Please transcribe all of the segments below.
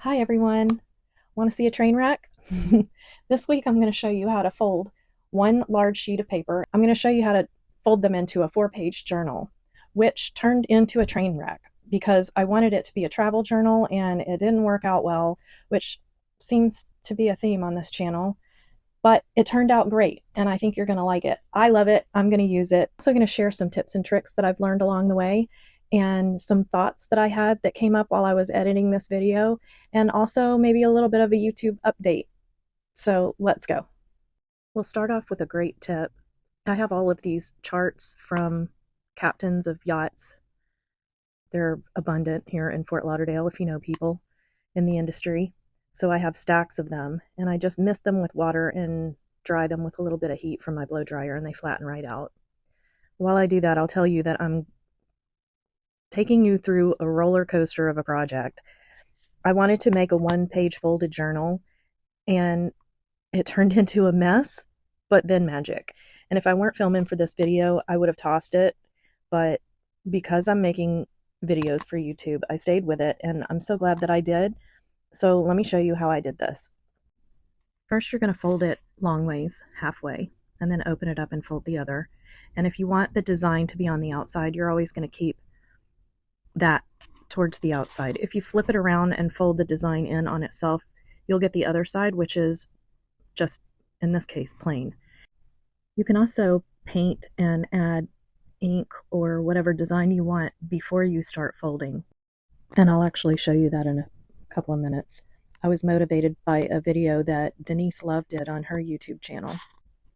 Hi everyone. Want to see a train wreck? This week I'm going to show you how to fold one large sheet of paper. I'm going to show you how to fold them into a 4-page journal, which turned into a train wreck because I wanted it to be a travel journal and it didn't work out well, which seems to be a theme on this channel. But it turned out great and I think you're going to like it. I love it. I'm going to use it. I'm also going to share some tips and tricks that I've learned along the way and some thoughts that I had that came up while I was editing this video, and also maybe a little bit of a YouTube update. So let's go. We'll start off with a great tip. I have all of these charts from captains of yachts. They're abundant here in Fort Lauderdale if you know people in the industry. So I have stacks of them, and I just mist them with water and dry them with a little bit of heat from my blow dryer, and they flatten right out. While I do that, I'll tell you that I'm taking you through a roller coaster of a project. I wanted to make a 1-page folded journal, and it turned into a mess, but then magic. And if I weren't filming for this video, I would have tossed it. But because I'm making videos for YouTube, I stayed with it, and I'm so glad that I did. So let me show you how I did this. First, you're going to fold it long ways, halfway, and then open it up and fold the other. And if you want the design to be on the outside, you're always going to keep that towards the outside. If you flip it around and fold the design in on itself, you'll get the other side, which is just, in this case, plain. You can also paint and add ink or whatever design you want before you start folding. And I'll actually show you that in a couple of minutes. I was motivated by a video that Denise Love did on her YouTube channel.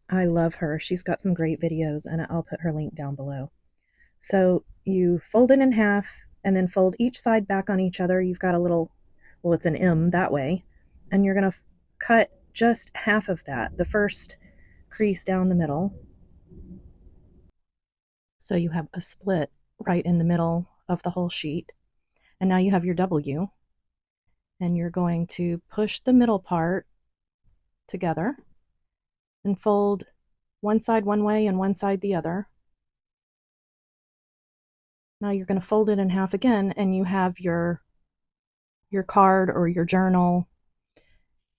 I love her. She's got some great videos, and I'll put her link down below. So you fold it in half and then fold each side back on each other. You've got a little, well, it's an M that way, and you're going to cut just half of that, the first crease down the middle. So you have a split right in the middle of the whole sheet. And now you have your W, and you're going to push the middle part together and fold one side one way and one side the other. Now you're going to fold it in half again, and you have your card or your journal.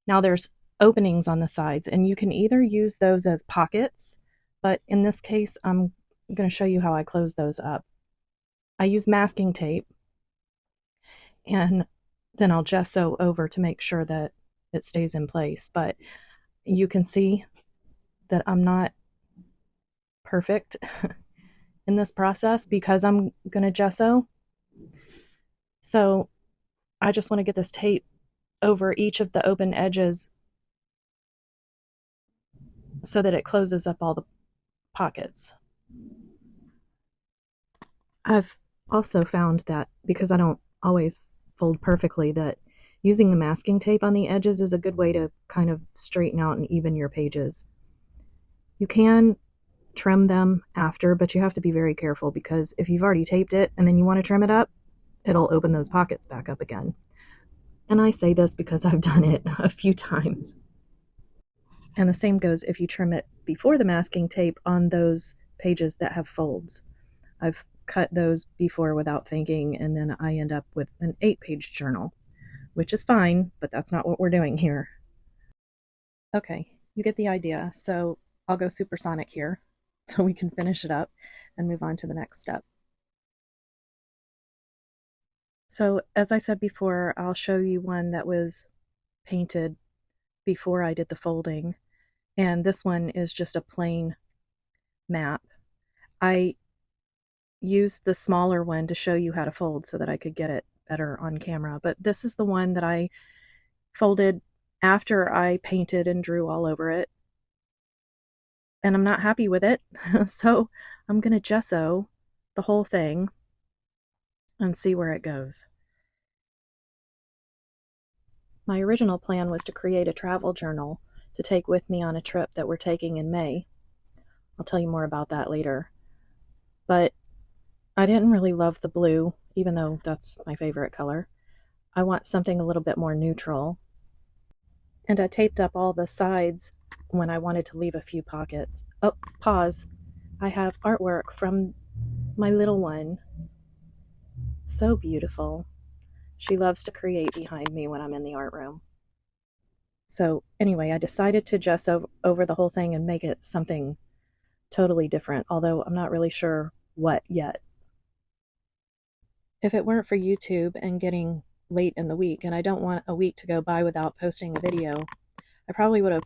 Now there's openings on the sides, and you can either use those as pockets, but in this case, I'm going to show you how I close those up. I use masking tape, and then I'll gesso over to make sure that it stays in place. But you can see that I'm not perfect in this process because I'm going to gesso. So I just want to get this tape over each of the open edges so that it closes up all the pockets. I've also found that because I don't always fold perfectly, that using the masking tape on the edges is a good way to kind of straighten out and even your pages. You can trim them after, but you have to be very careful because if you've already taped it and then you want to trim it up, it'll open those pockets back up again. And I say this because I've done it a few times. And the same goes if you trim it before the masking tape on those pages that have folds. I've cut those before without thinking, and then I end up with an 8-page journal, which is fine, but that's not what we're doing here. Okay, you get the idea. So I'll go supersonic here so we can finish it up and move on to the next step. So as I said before, I'll show you one that was painted before I did the folding, and this one is just a plain map. I used the smaller one to show you how to fold so that I could get it better on camera, but this is the one that I folded after I painted and drew all over it, and I'm not happy with it. So I'm going to gesso the whole thing and see where it goes. My original plan was to create a travel journal to take with me on a trip that we're taking in May. I'll tell you more about that later. But I didn't really love the blue, even though that's my favorite color. I want something a little bit more neutral. And I taped up all the sides when I wanted to leave a few pockets. Oh, pause. I have artwork from my little one. So beautiful. She loves to create behind me when I'm in the art room. So anyway, I decided to gesso over the whole thing and make it something totally different, although I'm not really sure what yet. If it weren't for YouTube and getting late in the week, and I don't want a week to go by without posting a video, I probably would have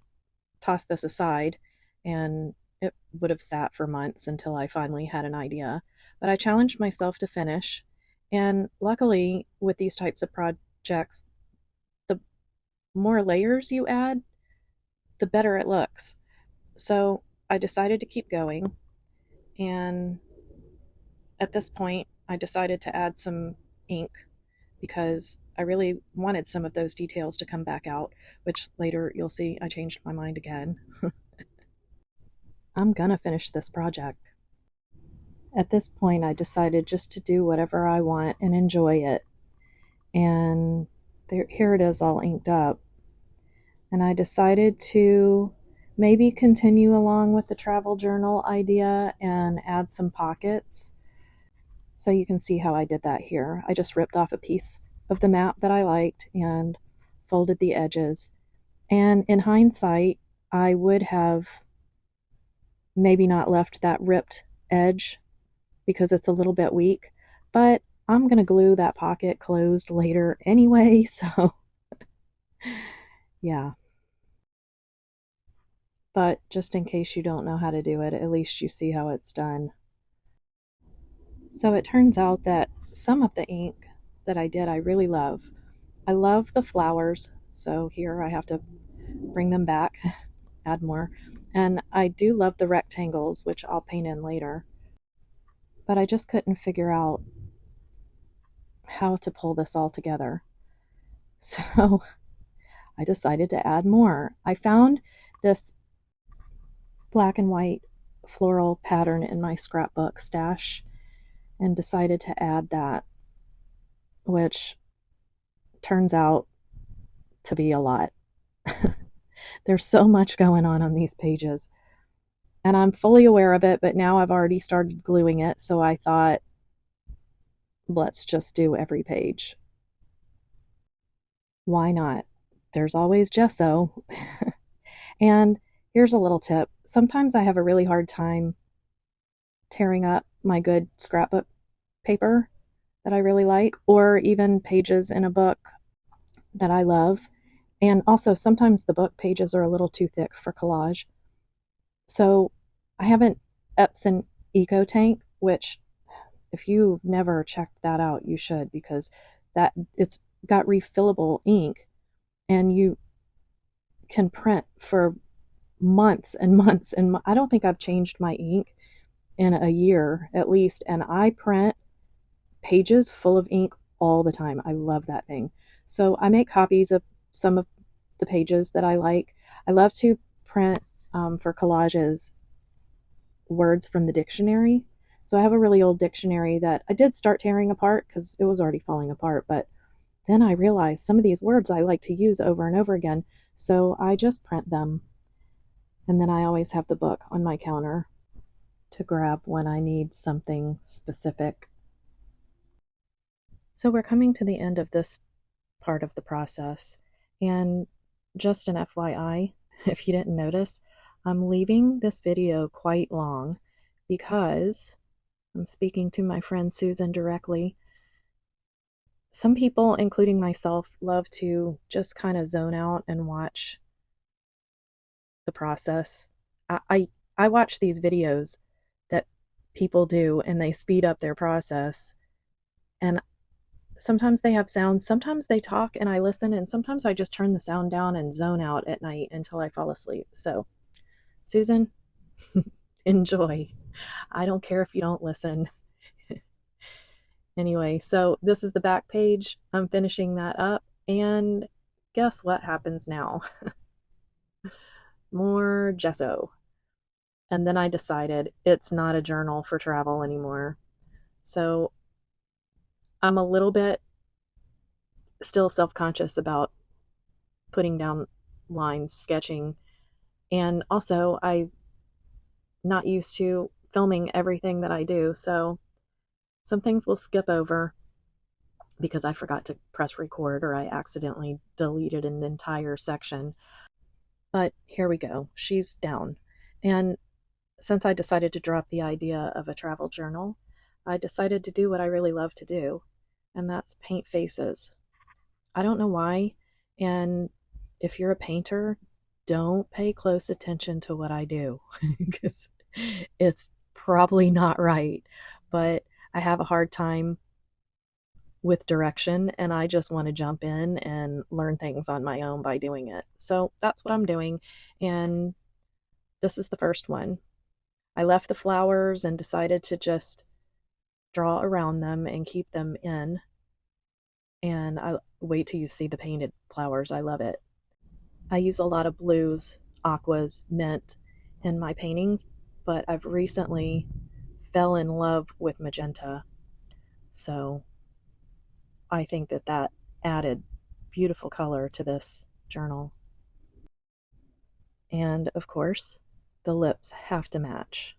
tossed this aside and it would have sat for months until I finally had an idea. But I challenged myself to finish, and luckily, with these types of projects, the more layers you add, the better it looks. So I decided to keep going, and at this point, I decided to add some ink because I really wanted some of those details to come back out, which later you'll see I changed my mind again. I'm gonna finish this project. At this point, I decided just to do whatever I want and enjoy it. And here it is all inked up. And I decided to maybe continue along with the travel journal idea and add some pockets. So you can see how I did that here. I just ripped off a piece of the map that I liked and folded the edges. And in hindsight, I would have maybe not left that ripped edge because it's a little bit weak, but I'm going to glue that pocket closed later anyway, so yeah. But just in case you don't know how to do it, at least you see how it's done. So it turns out that some of the ink that I did I really love. I love the flowers, so here I have to bring them back, add more. And I do love the rectangles, which I'll paint in later. But I just couldn't figure out how to pull this all together. So I decided to add more. I found this black and white floral pattern in my scrapbook stash and decided to add that, which turns out to be a lot. There's so much going on these pages. And I'm fully aware of it, but now I've already started gluing it, so I thought, let's just do every page. Why not? There's always gesso. And here's a little tip. Sometimes I have a really hard time tearing up my good scrapbook paper that I really like, or even pages in a book that I love. And also, sometimes the book pages are a little too thick for collage. So I have an Epson Eco Tank, which if you've never checked that out, you should, because that it's got refillable ink and you can print for months and months. And I don't think I've changed my ink in a year at least. And I print pages full of ink all the time. I love that thing. So I make copies of some of the pages that I like. I love to print for collages words from the dictionary. So I have a really old dictionary that I did start tearing apart because it was already falling apart. But then I realized some of these words I like to use over and over again. So I just print them. And then I always have the book on my counter to grab when I need something specific. So we're coming to the end of this part of the process. And just an FYI, if you didn't notice, I'm leaving this video quite long because I'm speaking to my friend Susan directly. Some people, including myself, love to just kind of zone out and watch the process. I watch these videos that people do and they speed up their process. And sometimes they have sound, sometimes they talk and I listen, and sometimes I just turn the sound down and zone out at night until I fall asleep. So, Susan, enjoy. I don't care if you don't listen. Anyway, so this is the back page. I'm finishing that up, and guess what happens now? More gesso. And then I decided it's not a journal for travel anymore. So I'm a little bit still self-conscious about putting down lines, sketching, and also I'm not used to filming everything that I do, so some things we'll skip over. because I forgot to press record or I accidentally deleted an entire section. But here we go. She's down. And since I decided to drop the idea of a travel journal, I decided to do what I really love to do, and that's paint faces. I don't know why. And if you're a painter, don't pay close attention to what I do because it's probably not right. But I have a hard time with direction and I just want to jump in and learn things on my own by doing it. So that's what I'm doing. And this is the first one. I left the flowers and decided to just draw around them and keep them in. And I wait till you see the painted flowers. I love it. I use a lot of blues, aquas, mint in my paintings, but I've recently fell in love with magenta. So I think that that added beautiful color to this journal. And of course, the lips have to match.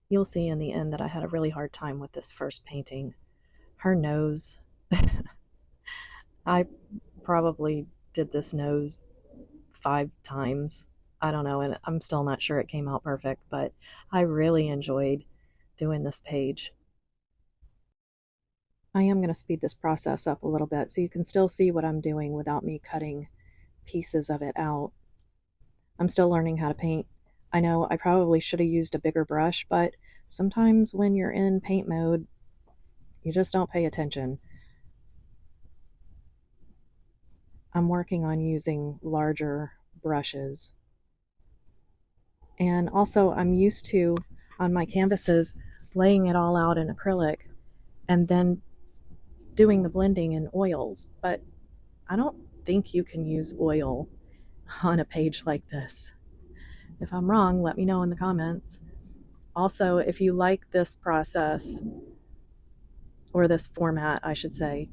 You'll see in the end that I had a really hard time with this first painting. Her nose, I probably did this nose 5 times. I don't know, and I'm still not sure it came out perfect, but I really enjoyed doing this page. I am going to speed this process up a little bit so you can still see what I'm doing without me cutting pieces of it out. I'm still learning how to paint. I know I probably should have used a bigger brush, but sometimes when you're in paint mode, you just don't pay attention. I'm working on using larger brushes. And also, I'm used to, on my canvases, laying it all out in acrylic and then doing the blending in oils. But I don't think you can use oil on a page like this. If I'm wrong, let me know in the comments. Also, if you like this process, or this format, I should say,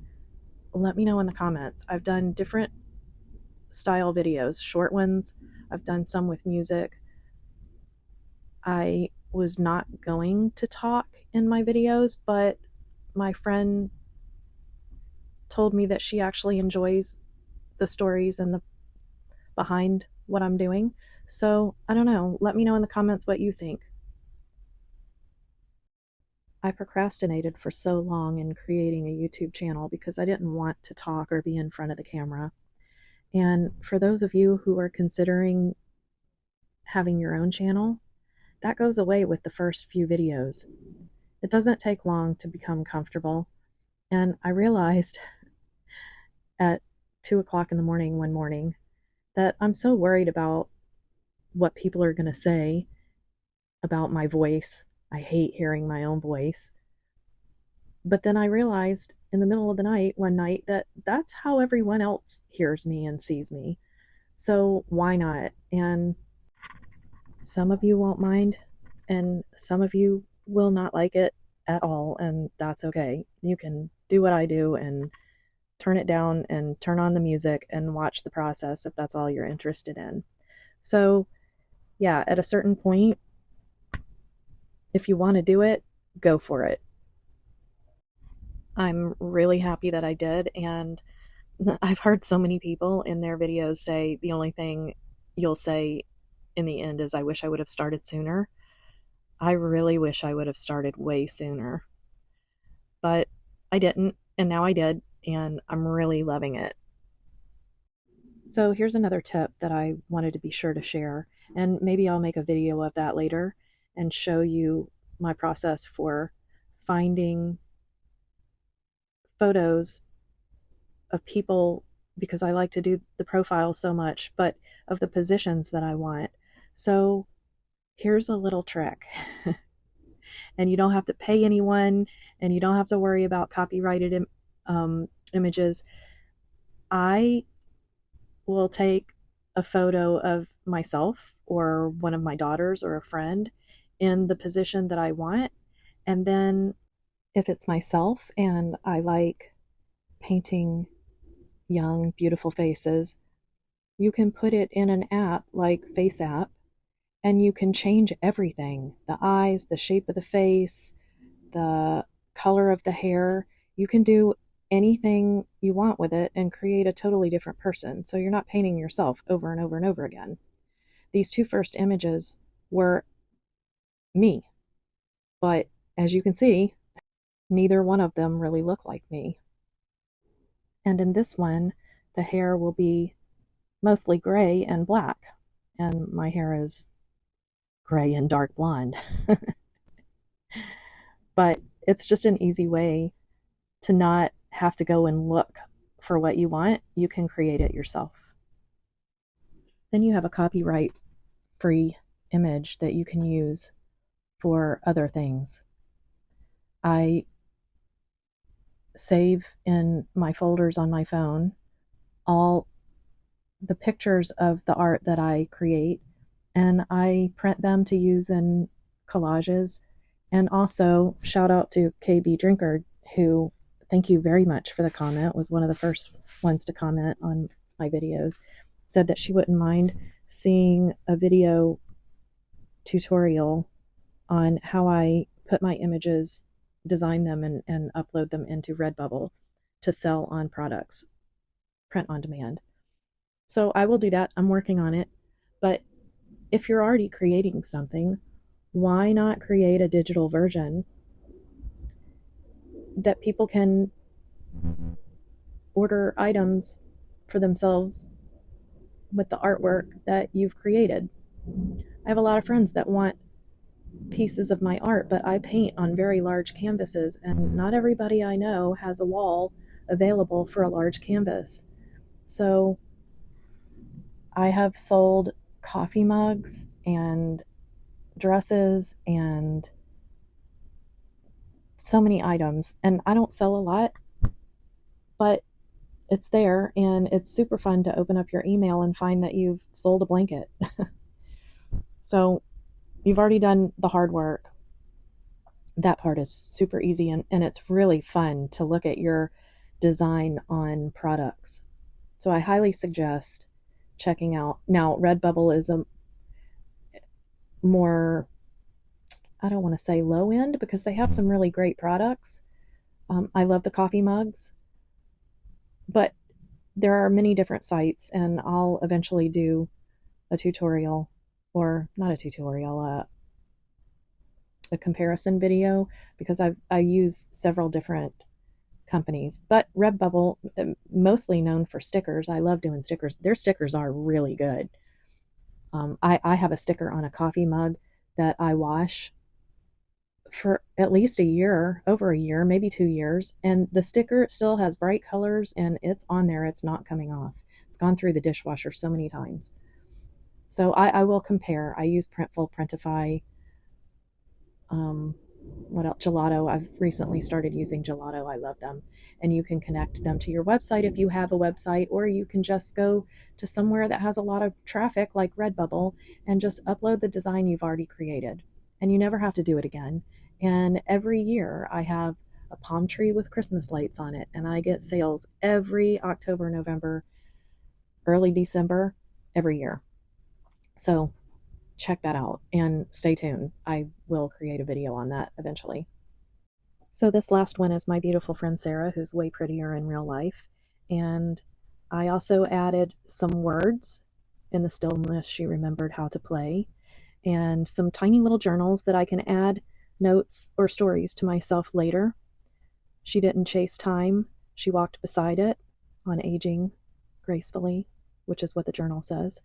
let me know in the comments. I've done different style videos, short ones. I've done some with music. I was not going to talk in my videos, but my friend told me that she actually enjoys the stories and the behind what I'm doing. So I don't know. Let me know in the comments what you think. I procrastinated for so long in creating a YouTube channel because I didn't want to talk or be in front of the camera. And for those of you who are considering having your own channel, that goes away with the first few videos. It doesn't take long to become comfortable. And I realized at 2 o'clock in the morning one morning that I'm so worried about what people are going to say about my voice. I hate hearing my own voice. But then I realized in the middle of the night, one night, that that's how everyone else hears me and sees me. So why not? And some of you won't mind, and some of you will not like it at all, and that's okay. You can do what I do and turn it down and turn on the music and watch the process if that's all you're interested in. So, yeah, at a certain point, if you want to do it, go for it. I'm really happy that I did, and I've heard so many people in their videos say the only thing you'll say in the end is, I wish I would have started sooner. I really wish I would have started way sooner. But I didn't, and now I did, and I'm really loving it. So here's another tip that I wanted to be sure to share, and maybe I'll make a video of that later and show you my process for finding photos of people, because I like to do the profile so much, but of the positions that I want. So here's a little trick. And you don't have to pay anyone, and you don't have to worry about copyrighted images. I will take a photo of myself or one of my daughters or a friend in the position that I want. And then if it's myself and I like painting young, beautiful faces, you can put it in an app like Face App, and you can change everything: the eyes, the shape of the face, the color of the hair. You can do anything you want with it and create a totally different person. So you're not painting yourself over and over and over again. These two first images were me, but as you can see, neither one of them really look like me. And in this one, the hair will be mostly gray and black, and my hair is gray and dark blonde. But it's just an easy way to not have to go and look for what you want. You can create it yourself. Then you have a copyright free image that you can use for other things. I save in my folders on my phone all the pictures of the art that I create, and I print them to use in collages. And also, shout out to KB Drinkard, who, thank you very much for the comment, was one of the first ones to comment on my videos. Said that she wouldn't mind seeing a video tutorial on how I put my images, design them, and upload them into Redbubble to sell on products, print on demand. So I will do that. I'm working on it. But if you're already creating something, why not create a digital version that people can order items for themselves with the artwork that you've created? I have a lot of friends that want pieces of my art, but I paint on very large canvases, and not everybody I know has a wall available for a large canvas. So I have sold coffee mugs and dresses and so many items, and I don't sell a lot, but it's there, and it's super fun to open up your email and find that you've sold a blanket. So you've already done the hard work. That part is super easy, and it's really fun to look at your design on products. So I highly suggest checking out. Now, Redbubble is a more, I don't want to say low end, because they have some really great products. I love the coffee mugs, but there are many different sites, and I'll eventually do a tutorial, or not a tutorial, a comparison video, because I use several different companies. But Redbubble, mostly known for stickers. I love doing stickers. Their stickers are really good. I have a sticker on a coffee mug that I wash for at least a year, over a year, maybe 2 years, and the sticker still has bright colors, and it's on there. It's not coming off. It's gone through the dishwasher so many times. So I will compare. I use Printful, Printify, what else? Gelato. I've recently started using Gelato. I love them. And you can connect them to your website if you have a website, or you can just go to somewhere that has a lot of traffic like Redbubble and just upload the design you've already created. And you never have to do it again. And every year I have a palm tree with Christmas lights on it, and I get sales every October, November, early December, every year. So check that out and stay tuned. I will create a video on that eventually. So this last one is my beautiful friend Sarah, who's way prettier in real life. And I also added some words in the stillness she remembered how to play, and some tiny little journals that I can add notes or stories to myself later. She didn't chase time. She walked beside it on aging gracefully, which is what the journal says.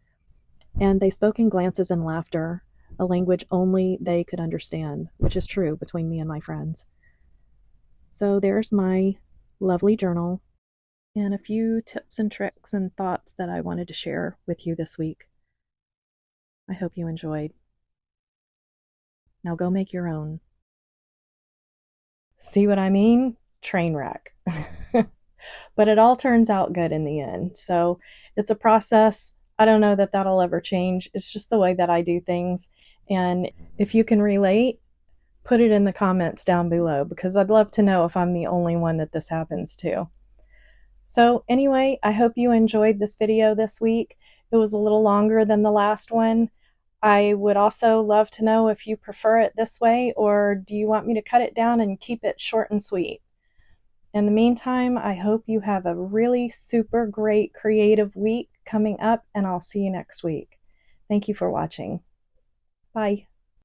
And they spoke in glances and laughter, a language only they could understand, which is true between me and my friends. So there's my lovely journal and a few tips and tricks and thoughts that I wanted to share with you this week. I hope you enjoyed. Now go make your own. See what I mean? Train wreck. But it all turns out good in the end. So it's a process. I don't know that that'll ever change. It's just the way that I do things. And if you can relate, put it in the comments down below, because I'd love to know if I'm the only one that this happens to. So anyway, I hope you enjoyed this video this week. It was a little longer than the last one. I would also love to know if you prefer it this way, or do you want me to cut it down and keep it short and sweet? In the meantime, I hope you have a really super great creative week coming up, and I'll see you next week. Thank you for watching. Bye.